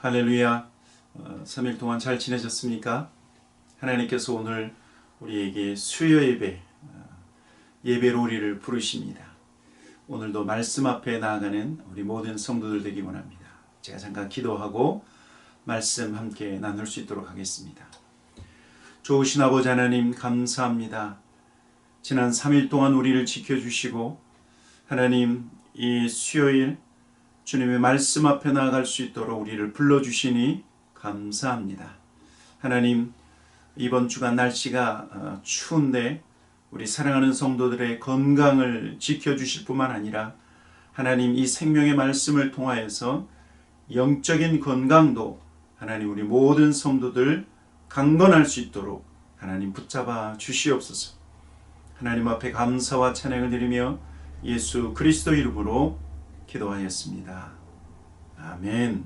할렐루야. 3일 동안 잘 지내셨습니까? 하나님께서 오늘 우리에게 수요 예배로 우리를 부르십니다. 오늘도 말씀 앞에 나아가는 우리 모든 성도들 되기 원합니다. 제가 잠깐 기도하고 말씀 함께 나눌 수 있도록 하겠습니다. 좋으신 아버지 하나님 감사합니다. 지난 3일 동안 우리를 지켜주시고 하나님 이 수요일 주님의 말씀 앞에 나아갈 수 있도록 우리를 불러주시니 감사합니다. 하나님 이번 주간 날씨가 추운데 우리 사랑하는 성도들의 건강을 지켜주실 뿐만 아니라 하나님 이 생명의 말씀을 통하여서 영적인 건강도 하나님 우리 모든 성도들 강건할 수 있도록 하나님 붙잡아 주시옵소서. 하나님 앞에 감사와 찬양을 드리며 예수 그리스도 이름으로 기도하였습니다. 아멘.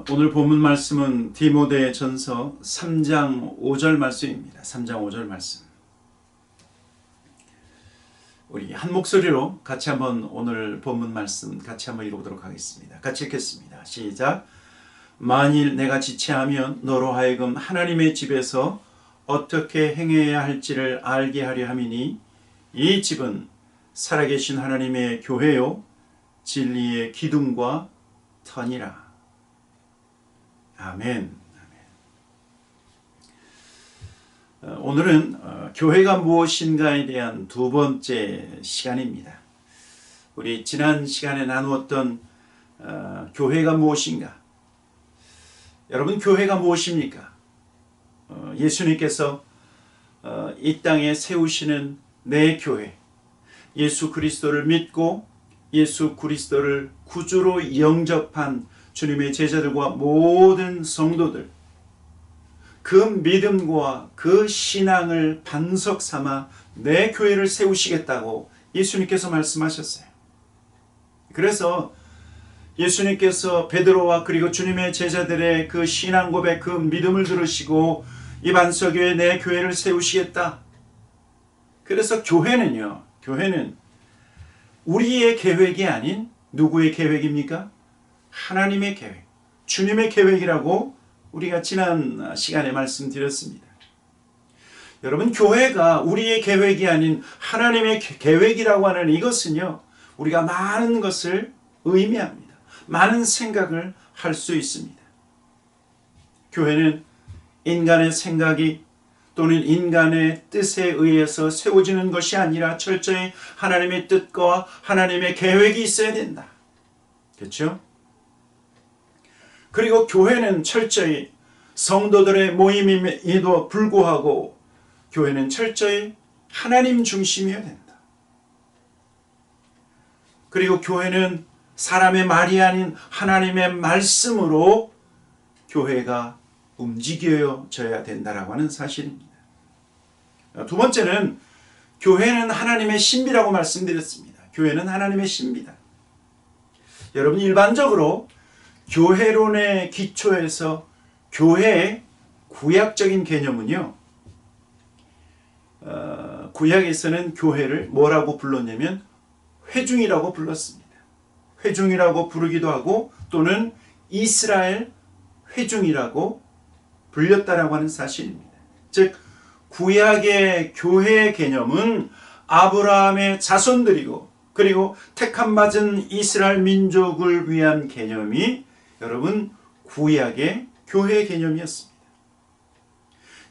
오늘 본문 말씀은 디모데전서 3장 5절 말씀입니다. 3장 5절 말씀. 우리 한 목소리로 같이 한번 오늘 본문 말씀 같이 한번 읽어보도록 하겠습니다. 같이 읽겠습니다. 시작. 만일 내가 지체하면 너로 하여금 하나님의 집에서 어떻게 행해야 할지를 알게 하려 함이니 이 집은 살아계신 하나님의 교회요 진리의 기둥과 터니라. 아멘. 오늘은 교회가 무엇인가에 대한 두 번째 시간입니다. 우리 지난 시간에 나누었던 교회가 무엇인가? 여러분 교회가 무엇입니까? 예수님께서 이 땅에 세우시는 내 교회, 예수 그리스도를 믿고 예수 그리스도를 구주로 영접한 주님의 제자들과 모든 성도들, 그 믿음과 그 신앙을 반석 삼아 내 교회를 세우시겠다고 예수님께서 말씀하셨어요. 그래서 예수님께서 베드로와 그리고 주님의 제자들의 그 신앙 고백, 그 믿음을 들으시고 이 반석 위에 내 교회를 세우시겠다. 그래서 교회는 우리의 계획이 아닌 누구의 계획입니까? 하나님의 계획, 주님의 계획이라고 우리가 지난 시간에 말씀드렸습니다. 여러분 교회가 우리의 계획이 아닌 하나님의 계획이라고 하는 이것은요, 우리가 많은 것을 의미합니다. 많은 생각을 할 수 있습니다. 교회는 인간의 생각이 또는 인간의 뜻에 의해서 세워지는 것이 아니라 철저히 하나님의 뜻과 하나님의 계획이 있어야 된다. 그렇죠? 그리고 교회는 철저히 성도들의 모임임에도 불구하고 교회는 철저히 하나님 중심이어야 된다. 그리고 교회는 사람의 말이 아닌 하나님의 말씀으로 교회가 움직여져야 된다라고 하는 사실입니다. 두 번째는 교회는 하나님의 신비라고 말씀드렸습니다. 교회는 하나님의 신비다. 여러분 일반적으로 교회론의 기초에서 교회의 구약적인 개념은요, 구약에서는 교회를 뭐라고 불렀냐면 회중이라고 불렀습니다. 회중이라고 부르기도 하고 또는 이스라엘 회중이라고 불렸다라고 하는 사실입니다. 즉 구약의 교회의 개념은 아브라함의 자손들이고 그리고 택함받은 이스라엘 민족을 위한 개념이 여러분 구약의 교회의 개념이었습니다.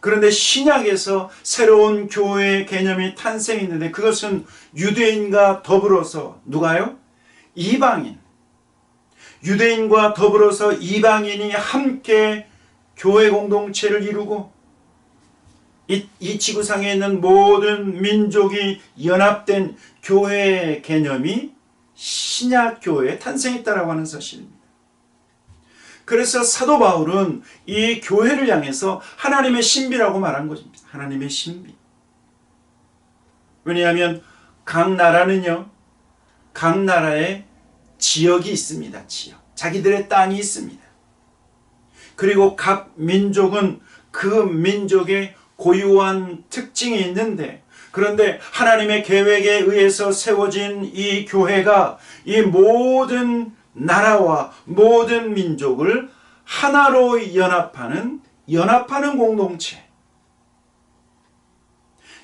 그런데 신약에서 새로운 교회의 개념이 탄생했는데 그것은 유대인과 더불어서 누가요? 이방인. 유대인과 더불어서 이방인이 함께 교회 공동체를 이루고 이 지구상에 있는 모든 민족이 연합된 교회의 개념이 신약 교회에 탄생했다라고 하는 사실입니다. 그래서 사도 바울은 이 교회를 향해서 하나님의 신비라고 말한 것입니다. 하나님의 신비. 왜냐하면 각 나라는요, 각 나라에 지역이 있습니다. 지역. 자기들의 땅이 있습니다. 그리고 각 민족은 그 민족의 고유한 특징이 있는데 그런데 하나님의 계획에 의해서 세워진 이 교회가 이 모든 나라와 모든 민족을 하나로 연합하는 공동체.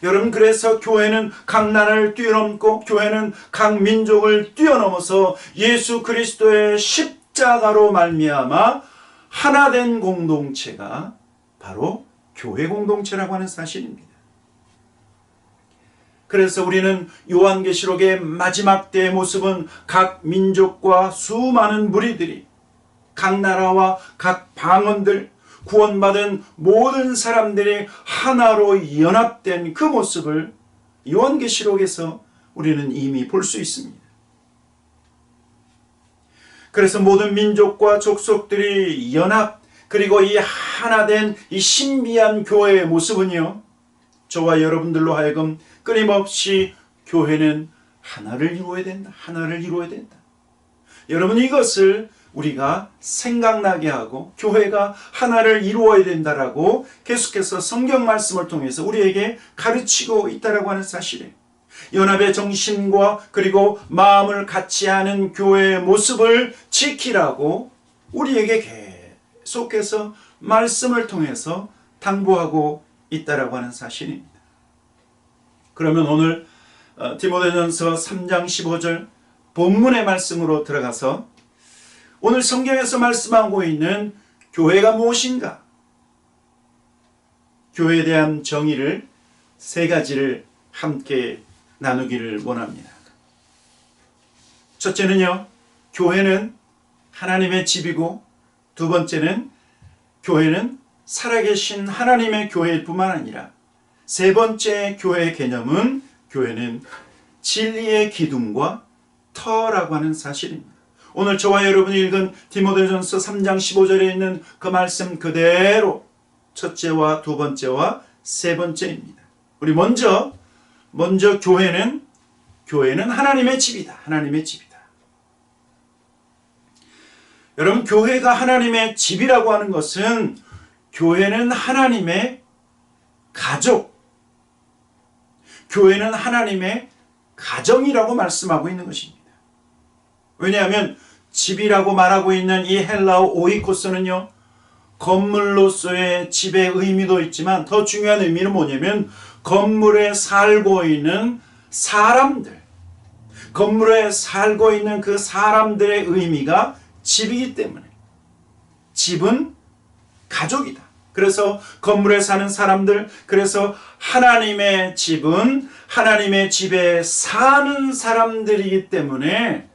여러분, 그래서 교회는 각 나라를 뛰어넘고 교회는 각 민족을 뛰어넘어서 예수 그리스도의 십자가로 말미암아 하나 된 공동체가 바로 교회 공동체라고 하는 사실입니다. 그래서 우리는 요한계시록의 마지막 때의 모습은 각 민족과 수많은 무리들이 각 나라와 각 방언들 구원받은 모든 사람들이 하나로 연합된 그 모습을 요한계시록에서 우리는 이미 볼 수 있습니다. 그래서 모든 민족과 족속들이 연합, 그리고 이 하나 된 이 신비한 교회의 모습은요, 저와 여러분들로 하여금 끊임없이 교회는 하나를 이루어야 된다. 하나를 이루어야 된다. 여러분, 이것을 우리가 생각나게 하고 교회가 하나를 이루어야 된다라고 계속해서 성경 말씀을 통해서 우리에게 가르치고 있다라고 하는 사실이에요. 연합의 정신과 그리고 마음을 같이 하는 교회의 모습을 지키라고 우리에게 계속해서 말씀을 통해서 당부하고 있다라고 하는 사실입니다. 그러면 오늘 디모데전서 3장 15절 본문의 말씀으로 들어가서 오늘 성경에서 말씀하고 있는 교회가 무엇인가? 교회에 대한 정의를 세 가지를 함께 나누기를 원합니다. 첫째는요, 교회는 하나님의 집이고, 두 번째는 교회는 살아계신 하나님의 교회일 뿐만 아니라, 세 번째 교회의 개념은 교회는 진리의 기둥과 터라고 하는 사실입니다. 오늘 저와 여러분이 읽은 디모데전서 3장 15절에 있는 그 말씀 그대로 첫째와 두 번째와 세 번째입니다. 우리 먼저 교회는 하나님의 집이다. 하나님의 집이다. 여러분, 교회가 하나님의 집이라고 하는 것은 교회는 하나님의 가족, 교회는 하나님의 가정이라고 말씀하고 있는 것입니다. 왜냐하면 집이라고 말하고 있는 이 헬라어 오이코스는요, 건물로서의 집의 의미도 있지만 더 중요한 의미는 뭐냐면 건물에 살고 있는 사람들, 건물에 살고 있는 그 사람들의 의미가 집이기 때문에 집은 가족이다. 그래서 건물에 사는 사람들, 그래서 하나님의 집은 하나님의 집에 사는 사람들이기 때문에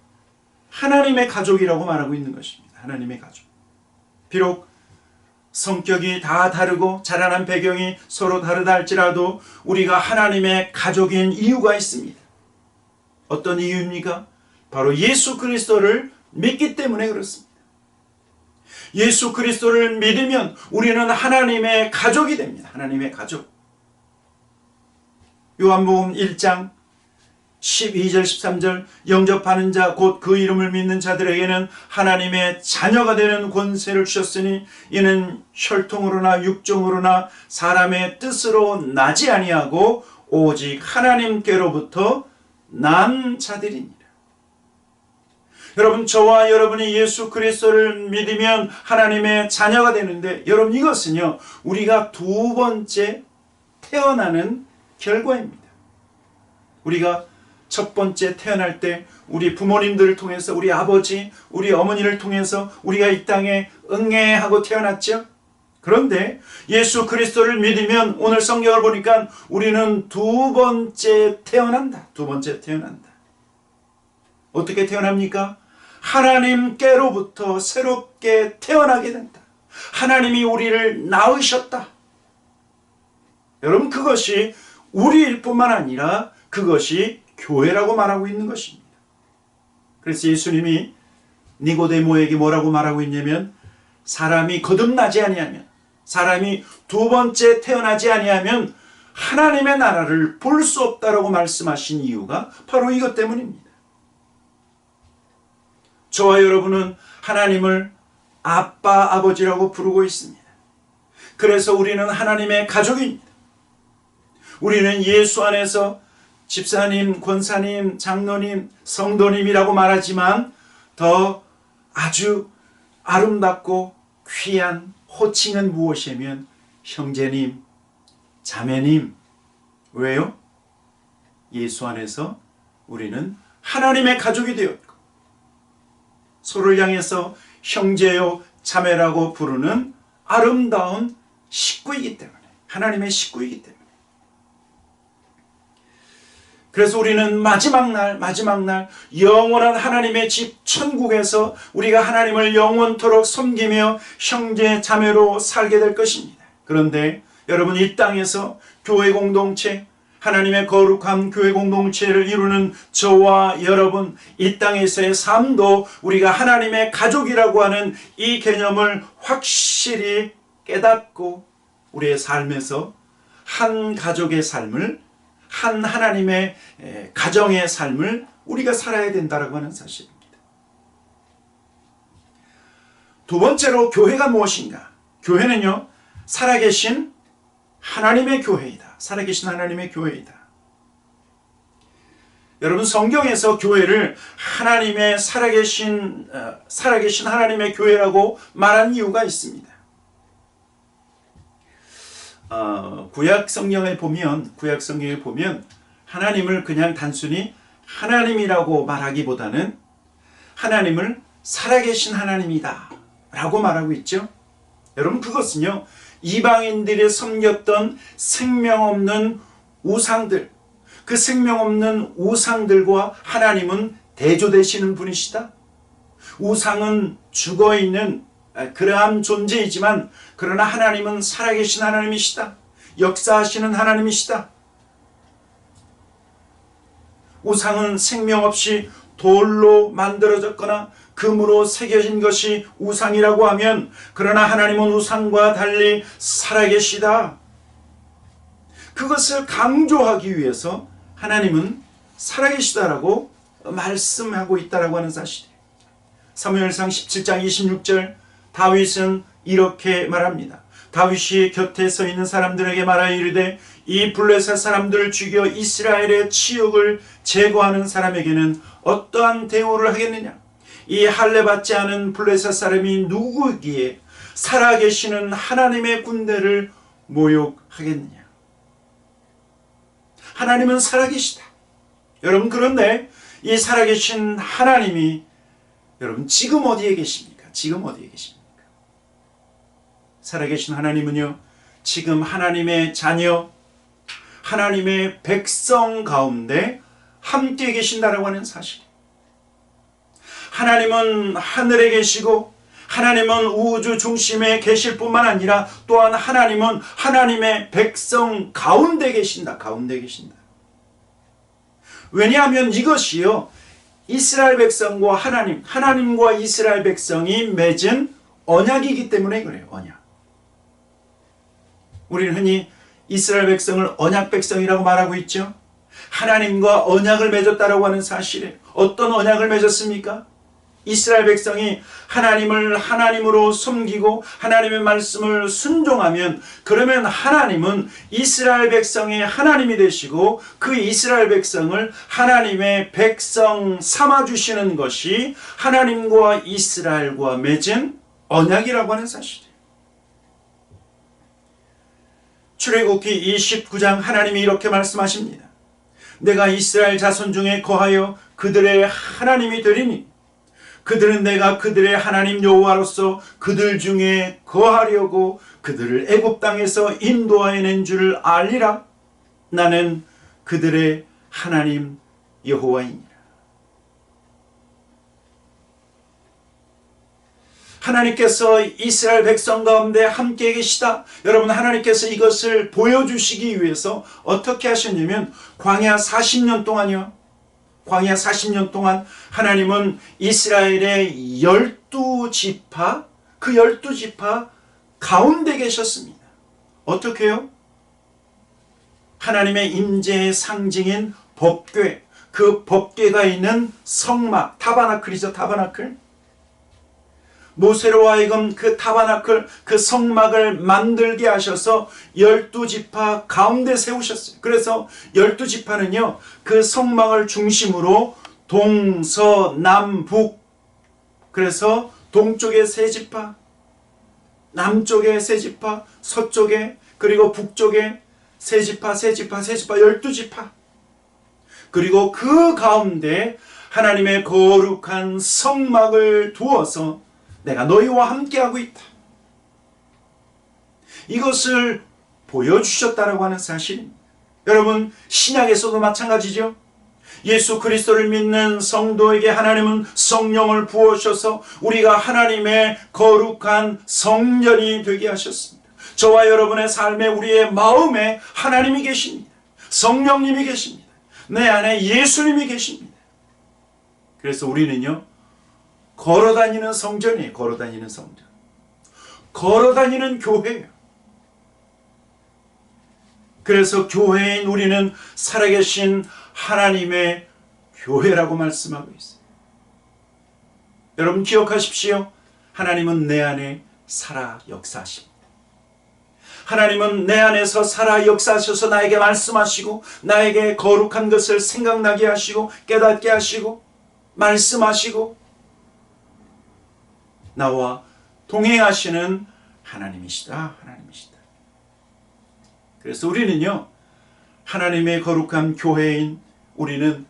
하나님의 가족이라고 말하고 있는 것입니다. 하나님의 가족. 비록 성격이 다 다르고 자라난 배경이 서로 다르다 할지라도 우리가 하나님의 가족인 이유가 있습니다. 어떤 이유입니까? 바로 예수 그리스도를 믿기 때문에 그렇습니다. 예수 그리스도를 믿으면 우리는 하나님의 가족이 됩니다. 하나님의 가족. 요한복음 1장 12절 13절 영접하는 자 곧 그 이름을 믿는 자들에게는 하나님의 자녀가 되는 권세를 주셨으니 이는 혈통으로나 육종으로나 사람의 뜻으로 나지 아니하고 오직 하나님께로부터 난 자들이니라. 여러분, 저와 여러분이 예수 그리스도를 믿으면 하나님의 자녀가 되는데, 여러분, 이것은요 우리가 두 번째 태어나는 결과입니다. 우리가 첫 번째 태어날 때 우리 부모님들을 통해서, 우리 아버지, 우리 어머니를 통해서 우리가 이 땅에 응애하고 태어났죠. 그런데 예수 그리스도를 믿으면 오늘 성경을 보니까 우리는 두 번째 태어난다. 두 번째 태어난다. 어떻게 태어납니까? 하나님께로부터 새롭게 태어나게 된다. 하나님이 우리를 낳으셨다. 여러분, 그것이 우리일 뿐만 아니라 그것이 교회라고 말하고 있는 것입니다. 그래서 예수님이 니고데모에게 뭐라고 말하고 있냐면, 사람이 거듭나지 아니하면, 사람이 두 번째 태어나지 아니하면 하나님의 나라를 볼 수 없다라고 말씀하신 이유가 바로 이것 때문입니다. 저와 여러분은 하나님을 아빠, 아버지라고 부르고 있습니다. 그래서 우리는 하나님의 가족입니다. 우리는 예수 안에서 집사님, 권사님, 장로님, 성도님이라고 말하지만 더 아주 아름답고 귀한 호칭은 무엇이냐면 형제님, 자매님. 왜요? 예수 안에서 우리는 하나님의 가족이 되었고 서로를 향해서 형제요 자매라고 부르는 아름다운 식구이기 때문에, 하나님의 식구이기 때문에. 그래서 우리는 마지막 날 영원한 하나님의 집 천국에서 우리가 하나님을 영원토록 섬기며 형제 자매로 살게 될 것입니다. 그런데 여러분, 이 땅에서 교회 공동체, 하나님의 거룩한 교회 공동체를 이루는 저와 여러분, 이 땅에서의 삶도 우리가 하나님의 가족이라고 하는 이 개념을 확실히 깨닫고 우리의 삶에서 한 가족의 삶을, 한 하나님의 가정의 삶을 우리가 살아야 된다고 하는 사실입니다. 두 번째로 교회가 무엇인가? 교회는요, 살아계신 하나님의 교회이다. 살아계신 하나님의 교회이다. 여러분, 성경에서 교회를 하나님의 살아계신 하나님의 교회라고 말한 이유가 있습니다. 구약 성경에 보면 하나님을 그냥 단순히 하나님이라고 말하기보다는 하나님을 살아계신 하나님이다 라고 말하고 있죠. 여러분, 그것은요, 이방인들이 섬겼던 생명 없는 우상들, 그 생명 없는 우상들과 하나님은 대조되시는 분이시다. 우상은 죽어있는 그러한 존재이지만 그러나 하나님은 살아계신 하나님이시다. 역사하시는 하나님이시다. 우상은 생명 없이 돌로 만들어졌거나 금으로 새겨진 것이 우상이라고 하면, 그러나 하나님은 우상과 달리 살아계시다. 그것을 강조하기 위해서 하나님은 살아계시다라고 말씀하고 있다라고 하는 사실이에요. 사무엘상 17장 26절, 다윗은 이렇게 말합니다. 다윗이 곁에 서 있는 사람들에게 말하여 이르되, 이 블레셋 사람들을 죽여 이스라엘의 치욕을 제거하는 사람에게는 어떠한 대우를 하겠느냐? 이 할례 받지 않은 블레셋 사람이 누구기에 살아계시는 하나님의 군대를 모욕하겠느냐? 하나님은 살아계시다. 여러분, 그런데 이 살아계신 하나님이 여러분 지금 어디에 계십니까? 지금 어디에 계십니까? 살아계신 하나님은요, 지금 하나님의 자녀, 하나님의 백성 가운데 함께 계신다라고 하는 사실. 하나님은 하늘에 계시고 하나님은 우주 중심에 계실 뿐만 아니라 또한 하나님은 하나님의 백성 가운데 계신다. 가운데 계신다. 왜냐하면 이것이요, 이스라엘 백성과 하나님과 이스라엘 백성이 맺은 언약이기 때문에 그래요. 언약. 우리는 흔히 이스라엘 백성을 언약 백성이라고 말하고 있죠. 하나님과 언약을 맺었다라고 하는 사실에, 어떤 언약을 맺었습니까? 이스라엘 백성이 하나님을 하나님으로 섬기고 하나님의 말씀을 순종하면, 그러면 하나님은 이스라엘 백성의 하나님이 되시고 그 이스라엘 백성을 하나님의 백성 삼아주시는 것이 하나님과 이스라엘과 맺은 언약이라고 하는 사실이에요. 출애굽기 29장 하나님이 이렇게 말씀하십니다. 내가 이스라엘 자손 중에 거하여 그들의 하나님이 되리니 그들은 내가 그들의 하나님 여호와로서 그들 중에 거하려고 그들을 애굽 땅에서 인도하여 낸 줄 알리라. 나는 그들의 하나님 여호와이니라. 하나님께서 이스라엘 백성 가운데 함께 계시다. 여러분, 하나님께서 이것을 보여주시기 위해서 어떻게 하셨냐면 광야 40년 동안요. 광야 40년 동안 하나님은 이스라엘의 12지파, 그 12지파 가운데 계셨습니다. 어떻게요? 하나님의 임재의 상징인 법궤, 그 법궤가 있는 성막, 타버나클이죠. 타버나클. 모세로 하여금 그 타바나클, 그 성막을 만들게 하셔서 12지파 가운데 세우셨어요. 그래서 12지파는요, 그 성막을 중심으로 동서남북, 그래서 동쪽에 3지파, 남쪽에 3지파, 서쪽에, 그리고 북쪽에 3지파, 12지파. 그리고 그 가운데 하나님의 거룩한 성막을 두어서 내가 너희와 함께하고 있다. 이것을 보여주셨다라고 하는 사실입니다. 여러분, 신약에서도 마찬가지죠. 예수 그리스도를 믿는 성도에게 하나님은 성령을 부어주셔서 우리가 하나님의 거룩한 성전이 되게 하셨습니다. 저와 여러분의 삶에, 우리의 마음에 하나님이 계십니다. 성령님이 계십니다. 내 안에 예수님이 계십니다. 그래서 우리는요, 걸어다니는 성전이에요. 걸어다니는 성전. 걸어다니는 교회예요. 그래서 교회인 우리는 살아계신 하나님의 교회라고 말씀하고 있어요. 여러분 기억하십시오. 하나님은 내 안에 살아 역사하십니다. 하나님은 내 안에서 살아 역사하셔서 나에게 말씀하시고, 나에게 거룩한 것을 생각나게 하시고, 깨닫게 하시고, 말씀하시고, 나와 동행하시는 하나님이시다. 그래서 우리는요, 하나님의 거룩한 교회인 우리는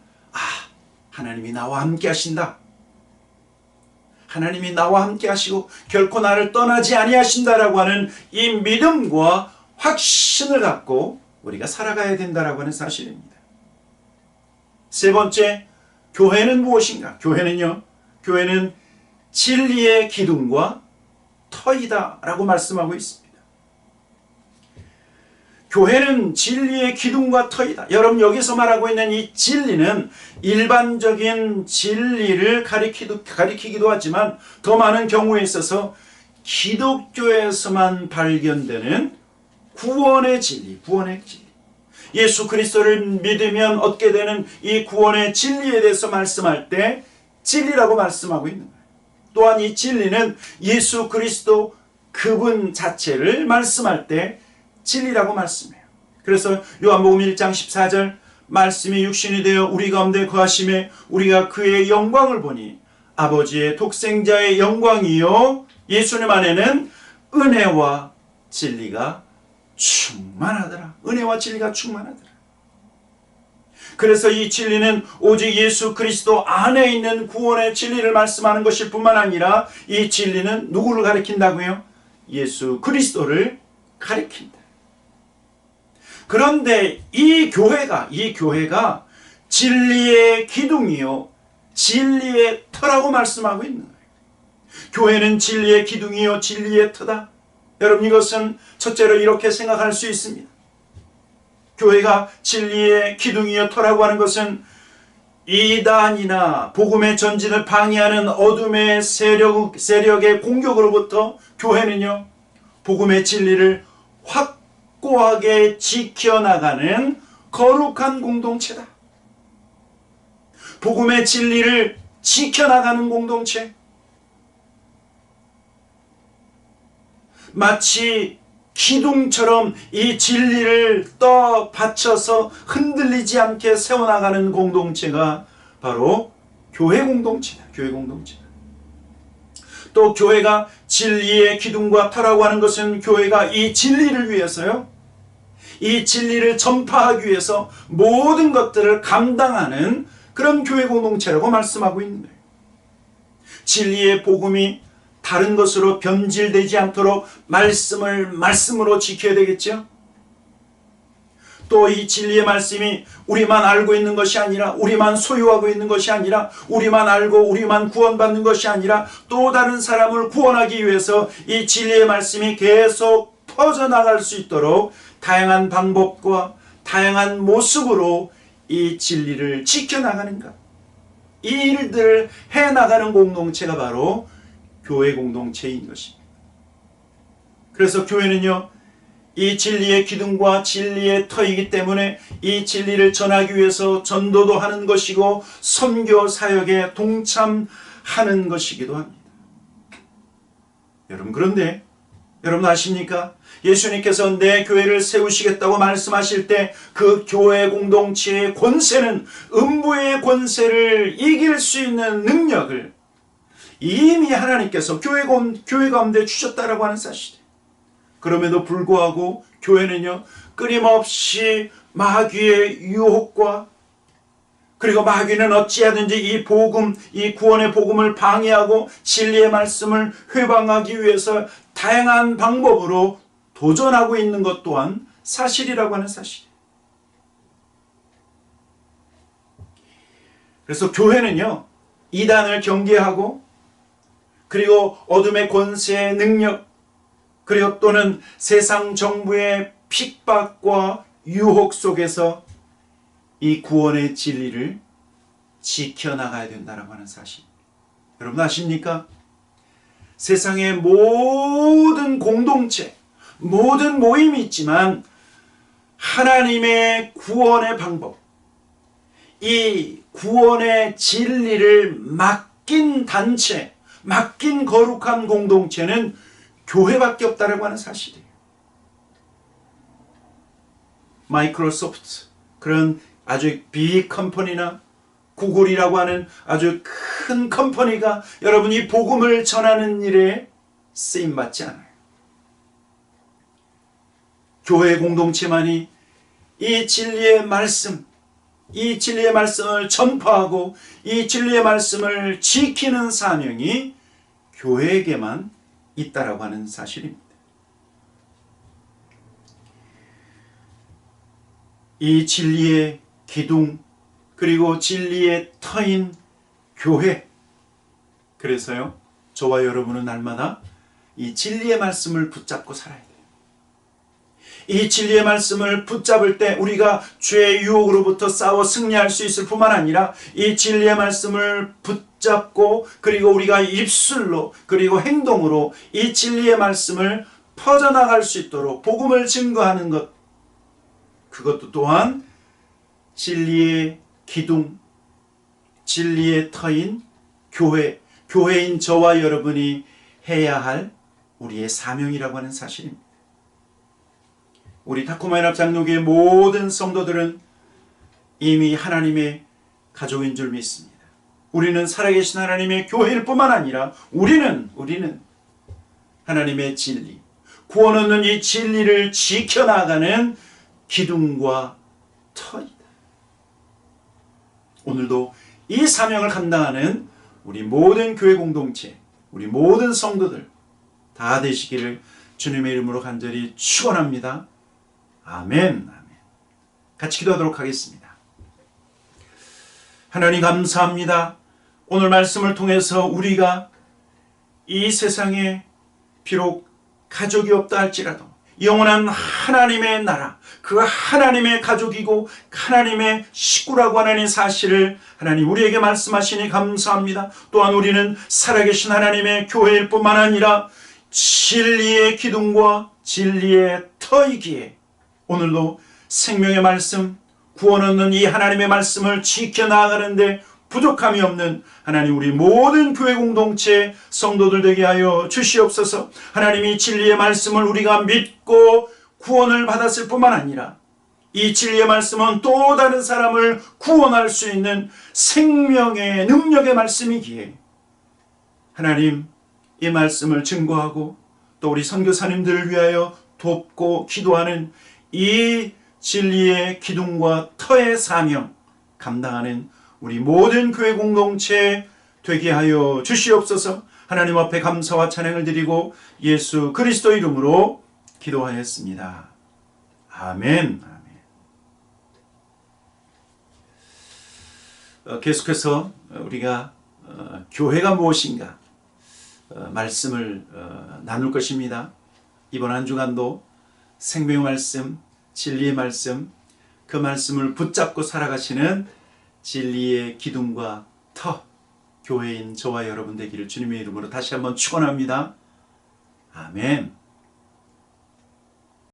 하나님이 나와 함께 하신다. 하나님이 나와 함께 하시고 결코 나를 떠나지 아니하신다라고 하는 이 믿음과 확신을 갖고 우리가 살아가야 된다라고 하는 사실입니다. 세 번째, 교회는 무엇인가? 교회는 진리의 기둥과 터이다 라고 말씀하고 있습니다. 교회는 진리의 기둥과 터이다. 여러분, 여기서 말하고 있는 이 진리는 일반적인 진리를 가리키기도 하지만 더 많은 경우에 있어서 기독교에서만 발견되는 구원의 진리. 예수 그리스도를 믿으면 얻게 되는 이 구원의 진리에 대해서 말씀할 때 진리라고 말씀하고 있는 거예요. 또한 이 진리는 예수 그리스도 그분 자체를 말씀할 때 진리라고 말씀해요. 그래서 요한복음 1장 14절, 말씀이 육신이 되어 우리 가운데 거하심에 우리가 그의 영광을 보니 아버지의 독생자의 영광이요, 예수님 안에는 은혜와 진리가 충만하더라. 은혜와 진리가 충만하더라. 그래서 이 진리는 오직 예수 그리스도 안에 있는 구원의 진리를 말씀하는 것일 뿐만 아니라 이 진리는 누구를 가리킨다고요? 예수 그리스도를 가리킨다. 그런데 이 교회가 진리의 기둥이요, 진리의 터라고 말씀하고 있는 거예요. 교회는 진리의 기둥이요, 진리의 터다. 여러분, 이것은 첫째로 이렇게 생각할 수 있습니다. 교회가 진리의 기둥이요, 터라고 하는 것은 이단이나 복음의 전진을 방해하는 어둠의 세력의 공격으로부터 교회는요, 복음의 진리를 확고하게 지켜나가는 거룩한 공동체다. 복음의 진리를 지켜나가는 공동체. 마치 기둥처럼 이 진리를 받쳐서 흔들리지 않게 세워나가는 공동체가 바로 교회 공동체다. 또 교회가 진리의 기둥과 터라고 하는 것은 교회가 이 진리를 위해서요, 이 진리를 전파하기 위해서 모든 것들을 감당하는 그런 교회 공동체라고 말씀하고 있는 거예요. 진리의 복음이 다른 것으로 변질되지 않도록 말씀으로 지켜야 되겠죠. 또 이 진리의 말씀이 우리만 알고 있는 것이 아니라, 우리만 소유하고 있는 것이 아니라, 우리만 알고 우리만 구원받는 것이 아니라 또 다른 사람을 구원하기 위해서 이 진리의 말씀이 계속 퍼져나갈 수 있도록 다양한 방법과 다양한 모습으로 이 진리를 지켜나가는 것, 이 일들을 해나가는 공동체가 바로 교회 공동체인 것입니다. 그래서 교회는요, 이 진리의 기둥과 진리의 터이기 때문에 이 진리를 전하기 위해서 전도도 하는 것이고 선교 사역에 동참하는 것이기도 합니다. 여러분, 그런데 여러분 아십니까? 예수님께서 내 교회를 세우시겠다고 말씀하실 때 그 교회 공동체의 권세는 음부의 권세를 이길 수 있는 능력을 이미 하나님께서 교회 가운데 주셨다라고 하는 사실이에요. 그럼에도 불구하고 교회는요, 끊임없이 마귀의 유혹과, 그리고 마귀는 어찌하든지 이 복음, 이 구원의 복음을 방해하고 진리의 말씀을 회방하기 위해서 다양한 방법으로 도전하고 있는 것 또한 사실이라고 하는 사실이에요. 그래서 교회는요, 이단을 경계하고, 그리고 어둠의 권세의 능력, 그리고 또는 세상 정부의 핍박과 유혹 속에서 이 구원의 진리를 지켜나가야 된다고 하는 사실. 여러분 아십니까? 세상의 모든 공동체, 모든 모임이 있지만 하나님의 구원의 방법, 이 구원의 진리를 맡긴 단체, 맡긴 거룩한 공동체는 교회밖에 없다라고 하는 사실이에요. 마이크로소프트, 그런 아주 빅 컴퍼니나 구글이라고 하는 아주 큰 컴퍼니가 여러분이 복음을 전하는 일에 쓰임받지 않아요. 교회 공동체만이 이 진리의 말씀, 이 진리의 말씀을 전파하고 이 진리의 말씀을 지키는 사명이 교회에게만 있다라고 하는 사실입니다. 이 진리의 기둥, 그리고 진리의 터인 교회. 그래서요, 저와 여러분은 날마다 이 진리의 말씀을 붙잡고 살아야 돼요. 이 진리의 말씀을 붙잡을 때 우리가 죄의 유혹으로부터 싸워 승리할 수 있을 뿐만 아니라 이 진리의 말씀을 붙잡고, 그리고 우리가 입술로 그리고 행동으로 이 진리의 말씀을 퍼져나갈 수 있도록 복음을 증거하는 것, 그것도 또한 진리의 기둥, 진리의 터인 교회, 교회인 저와 여러분이 해야 할 우리의 사명이라고 하는 사실입니다. 우리 타코마 연합 장로교의 모든 성도들은 이미 하나님의 가족인 줄 믿습니다. 우리는 살아계신 하나님의 교회일 뿐만 아니라 우리는 하나님의 진리, 구원 얻는 이 진리를 지켜나가는 기둥과 터이다. 오늘도 이 사명을 감당하는 우리 모든 교회 공동체, 우리 모든 성도들 다 되시기를 주님의 이름으로 간절히 축원합니다. 아멘. 아멘. 같이 기도하도록 하겠습니다. 하나님 감사합니다. 오늘 말씀을 통해서 우리가 이 세상에 비록 가족이 없다 할지라도 영원한 하나님의 나라, 그 하나님의 가족이고 하나님의 식구라고 하는 사실을 하나님 우리에게 말씀하시니 감사합니다. 또한 우리는 살아계신 하나님의 교회일 뿐만 아니라 진리의 기둥과 진리의 터이기에 오늘도 생명의 말씀, 구원 얻는 이 하나님의 말씀을 지켜나가는데 부족함이 없는 하나님 우리 모든 교회 공동체 성도들 되게 하여 주시옵소서. 하나님이 진리의 말씀을 우리가 믿고 구원을 받았을 뿐만 아니라 이 진리의 말씀은 또 다른 사람을 구원할 수 있는 생명의 능력의 말씀이기에 하나님 이 말씀을 증거하고 또 우리 선교사님들을 위하여 돕고 기도하는 이 진리의 기둥과 터의 사명 감당하는 우리 모든 교회 공동체 되게 하여 주시옵소서. 하나님 앞에 감사와 찬양을 드리고 예수 그리스도 이름으로 기도하였습니다. 아멘. 계속해서 우리가 교회가 무엇인가 말씀을 나눌 것입니다. 이번 한 주간도 생명의 말씀, 진리의 말씀, 그 말씀을 붙잡고 살아가시는 진리의 기둥과 터, 교회인 저와 여러분 되기를 주님의 이름으로 다시 한번 축원합니다. 아멘.